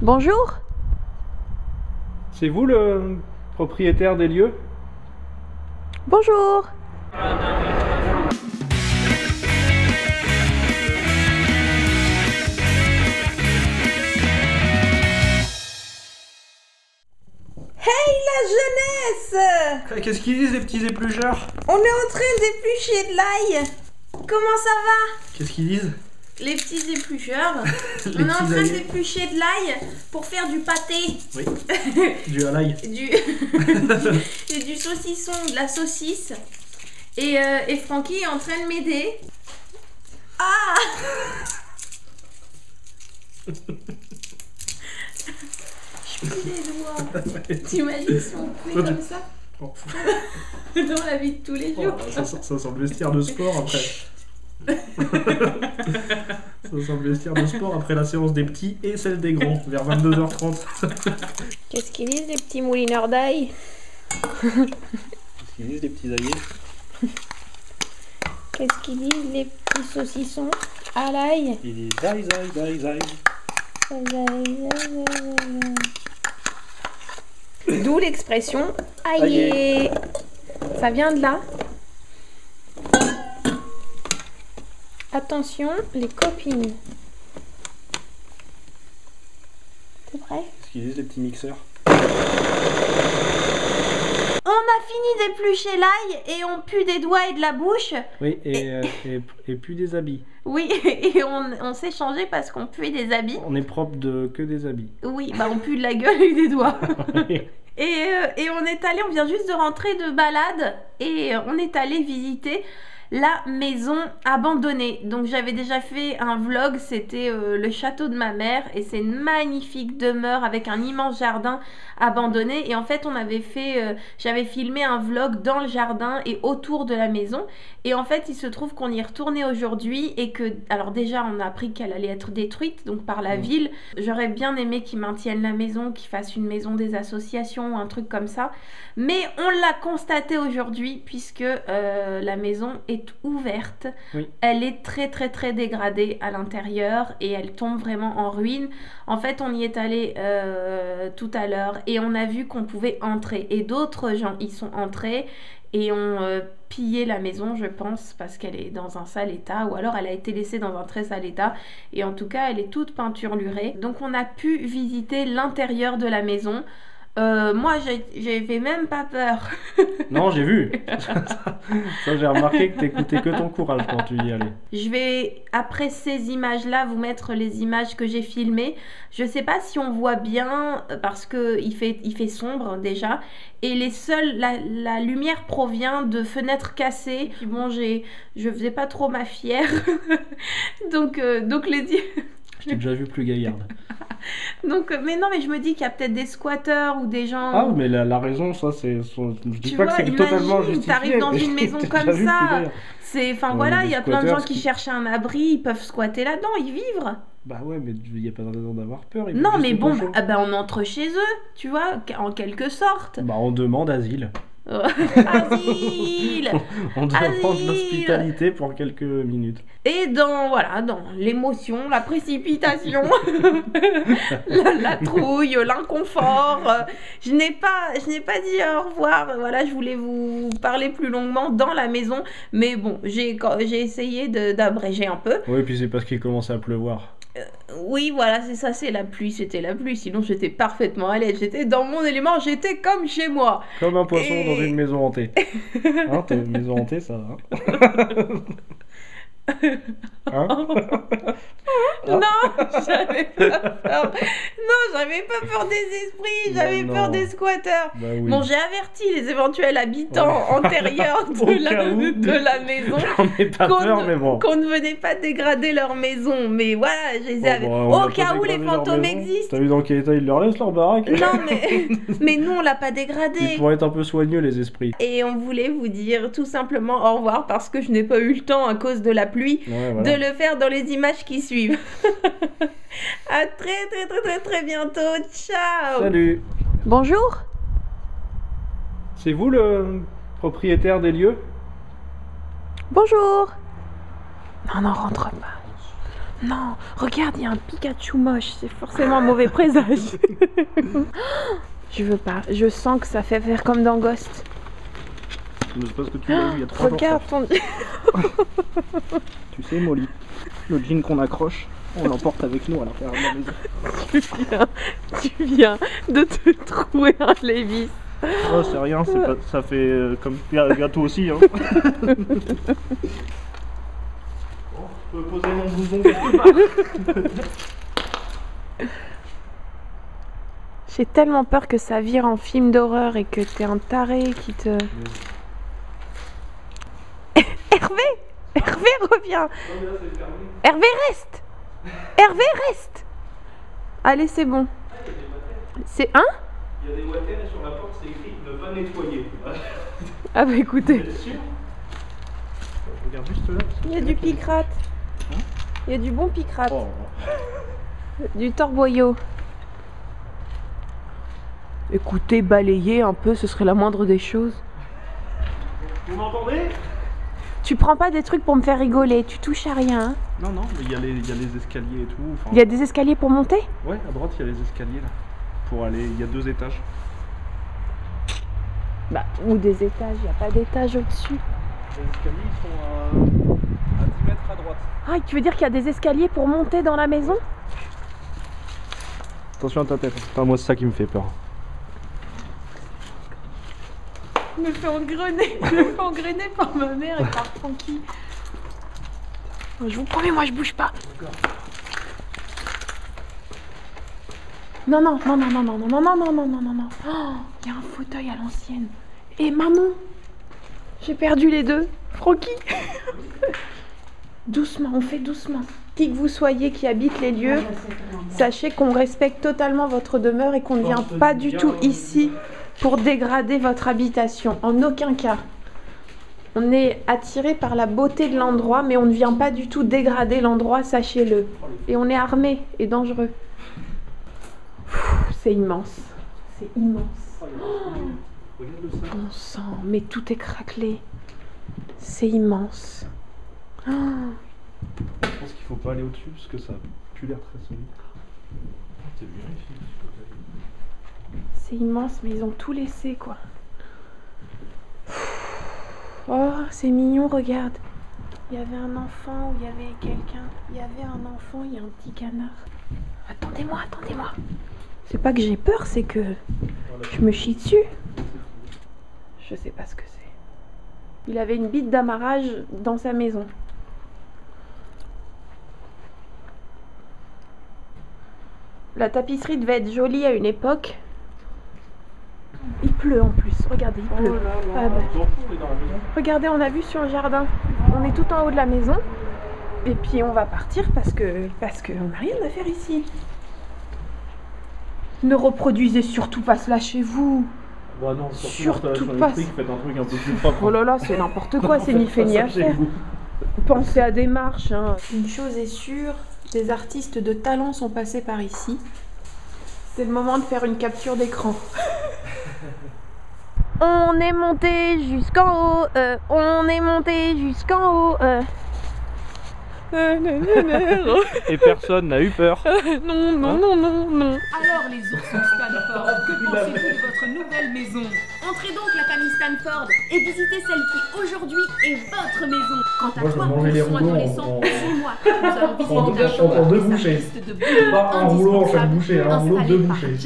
Bonjour. C'est vous le propriétaire des lieux? Bonjour. Hey la jeunesse! Qu'est-ce qu'ils disent les petits éplucheurs? On est en train d'éplucher de l'ail. Comment ça va? Qu'est-ce qu'ils disent? Les petits éplucheurs. Les On est en petits train aïeux. d'éplucher de l'ail pour faire du pâté. Oui. Du à l'ail. Et du saucisson, de la saucisse. Et Francky est en train de m'aider. Ah! Je pue les doigts. T'imagines si on fait comme ça Oh. dans la vie de tous les jours? Ça sent le vestiaire de sport après. Ça sent le vestiaire de sport après la séance des petits et celle des grands, vers 22h30. Qu'est-ce qu'ils disent les petits moulineurs d'ail? Qu'est-ce qu'ils disent les petits aïeux? Qu'est-ce qu'ils disent les petits saucissons à l'ail? Ils disent zaï zaï zaï zaï. D'où l'expression aïe. Ça vient de là. Attention, les copines. C'est vrai? Qu'est-ce qu'ils disent les petits mixeurs? On a fini d'éplucher l'ail et on pue des doigts et de la bouche. Oui, et plus des habits. Oui, et on s'est changé parce qu'on pue des habits. On est propre de que des habits. Oui, bah on pue de la gueule et des doigts. Et on est allé, on vient juste de rentrer de balade et on est allé visiter la maison abandonnée. Donc j'avais déjà fait un vlog, c'était le château de ma mère et c'est une magnifique demeure avec un immense jardin abandonné. Et en fait on avait fait, j'avais filmé un vlog dans le jardin et autour de la maison. Et en fait il se trouve qu'on y est retourné aujourd'hui et que, alors déjà on a appris qu'elle allait être détruite donc par la ville. J'aurais bien aimé qu'ils maintiennent la maison, qu'ils fassent une maison des associations ou un truc comme ça. Mais on l'a constaté aujourd'hui puisque la maison est ouverte. Oui. Elle est très dégradée à l'intérieur et elle tombe vraiment en ruine. En fait on y est allé tout à l'heure et on a vu qu'on pouvait entrer et d'autres gens y sont entrés et ont pillé la maison, je pense, parce qu'elle est dans un sale état ou alors elle a été laissée dans un très sale état et en tout cas elle est toute peinturlurée. Donc on a pu visiter l'intérieur de la maison. Moi j'avais même pas peur. Non, j'ai vu. Ça, j'ai remarqué que t'écoutais que ton courage quand tu y allais. Je vais, après ces images-là, vous mettre les images que j'ai filmées. Je sais pas si on voit bien parce que il fait sombre déjà. Et la lumière provient de fenêtres cassées. Puis bon, je faisais pas trop ma fière. donc Je t'ai déjà vu plus gaillarde. Donc, mais non, mais je me dis qu'il y a peut-être des squatteurs ou des gens. Ah, mais la raison, ça, c'est. Je dis Tu pas vois, que c'est totalement imagine, justifié. t'arrives dans une maison comme ça. Enfin Ouais, voilà, mais il y a des plein de gens squatteurs, qui cherchent un abri, ils peuvent squatter là-dedans, y vivre. Bah ouais, mais il n'y a pas de raison d'avoir peur. ils Non, veulent mais juste bon, ton bah, on entre chez eux, tu vois, en quelque sorte. Bah, on demande asile. Asile. On demande Asile. l'hospitalité pour quelques minutes. Et dans l'émotion, la précipitation, la trouille, l'inconfort, je n'ai pas dit au revoir. Voilà, je voulais vous parler plus longuement dans la maison, mais bon, j'ai essayé d'abréger un peu. Oui, puis c'est parce qu'il commençait à pleuvoir. Oui, voilà, c'est ça, c'est la pluie, c'était la pluie. Sinon, j'étais parfaitement à l'aise. J'étais dans mon élément, j'étais comme chez moi. Comme un poisson Et- dans une maison hantée. Hein, t'as une maison hantée, ça va. Hein? Non, j'avais pas peur. Non, j'avais pas peur des esprits, j'avais Non, peur non. des squatteurs. Bah oui. Bon, j'ai averti les éventuels habitants antérieurs Au cas où. de la maison J'en ai pas peur, mais bon. qu'on ne venait pas dégrader leur maison. Mais voilà, je les ai Bon, avertis. bah, on a Au pas cas où les dégradé leur fantômes maison. existent. T'as vu dans quel état ils leur laissent leur baraque? Non, mais nous, on l'a pas Ils dégradé. pourraient être un peu soigneux, les esprits. Et on voulait vous dire tout simplement au revoir parce que je n'ai pas eu le temps à cause de la pluie Ouais, voilà. de le faire dans les images qui suivent. À très bientôt. Ciao. Salut. Bonjour. C'est vous le propriétaire des lieux? Bonjour. Non, rentre pas. Non, regarde, il y a un Pikachu moche. C'est forcément un mauvais présage. Je veux pas. Je sens que ça fait faire comme dans Ghost. Mais c'est parce que tu l'as vu il y a 3 jours. Regarde ton... Tu sais, Molly, le jean qu'on accroche, on l'emporte avec nous à l'intérieur de la maison. tu viens de te trouver un Lévis. Oh, c'est rien, c'est pas, ça fait comme gâteau aussi. Hein. Bon, je peux poser mon blouson quelque part. J'ai tellement peur que ça vire en film d'horreur et que t'es un taré qui te... Hervé! Hervé revient! Hervé reste! Hervé reste! Allez, c'est bon. C'est un? Il y a des watters et sur la porte c'est écrit ne pas nettoyer. Ah bah écoutez. Vous êtes sûr? Je regarde juste là. Il y a du picrate. Hein? Il y a du bon picrate. Oh. Du torboyau. Écoutez, balayer un peu, ce serait la moindre des choses. Vous m'entendez? Tu prends pas des trucs pour me faire rigoler, tu touches à rien. Hein. Non, non, mais il y a les escaliers et tout. Enfin... Il y a des escaliers pour monter? Ouais, à droite il y a les escaliers là. Pour aller, il y a 2 étages. Bah, ou des étages, il n'y a pas d'étage au-dessus. Les escaliers ils sont à 10 mètres à droite. Ah, tu veux dire qu'il y a des escaliers pour monter dans la maison? Attention à ta tête. Enfin, moi c'est ça qui me fait peur. Je me fais engrainer, je me fais engrainer par ma mère et par Francky. Je vous promets, moi je bouge pas. Non, non, non, non, non, non, non, non, non, non, non, non, non, non. Oh, il y a un fauteuil à l'ancienne. Et maman, j'ai perdu les deux. Francky. Doucement, on fait doucement. Qui que vous soyez qui habite les lieux, sachez qu'on respecte totalement votre demeure et qu'on ne vient pas du tout ici pour dégrader votre habitation. En aucun cas. On est attiré par la beauté de l'endroit, mais on ne vient pas du tout dégrader l'endroit, sachez-le. Et on est armé et dangereux. C'est immense. C'est immense. Oh, bon sang, mais tout est craquelé. C'est immense. Oh. Je pense qu'il faut pas aller au-dessus parce que ça a plus l'air très solide. C'est bien ici. C'est immense, mais ils ont tout laissé, quoi. Oh, c'est mignon, regarde. Il y avait un enfant ou il y avait quelqu'un. Il y avait un enfant, il y a un petit canard. Attendez-moi, attendez-moi. C'est pas que j'ai peur, c'est que je me chie dessus. Je sais pas ce que c'est. Il avait une bite d'amarrage dans sa maison. La tapisserie devait être jolie à une époque. Il pleut en plus, regardez, il pleut. Oh là là. Ah bah. Regardez, on a vu sur le jardin. On est tout en haut de la maison. Et puis on va partir parce qu'on n'a rien à faire ici. Ne reproduisez surtout pas cela chez vous. Bah non, surtout pas. Faites un truc un peu plus propre. Oh là là, c'est n'importe quoi, c'est ni fait ni à faire. Pensez à des marches. Hein. Une chose est sûre, des artistes de talent sont passés par ici. C'est le moment de faire une capture d'écran. On est monté jusqu'en haut, on est monté jusqu'en haut. Et personne n'a eu peur. Non, non, non, non, non. Alors les oursons Stanford, que pensez-vous de votre nouvelle maison? Entrez donc la famille Stanford et visitez celle qui aujourd'hui est votre maison. Quant à Moi, je toi, vais manger les garçon rouleaux adolescent, en- suis-moi. Nous allons visiter ta en chambre deux et sa bouchées. liste de boulons Pas un rouleau en chaque indispensables bouchée, un rouleau installés deux par bouchées.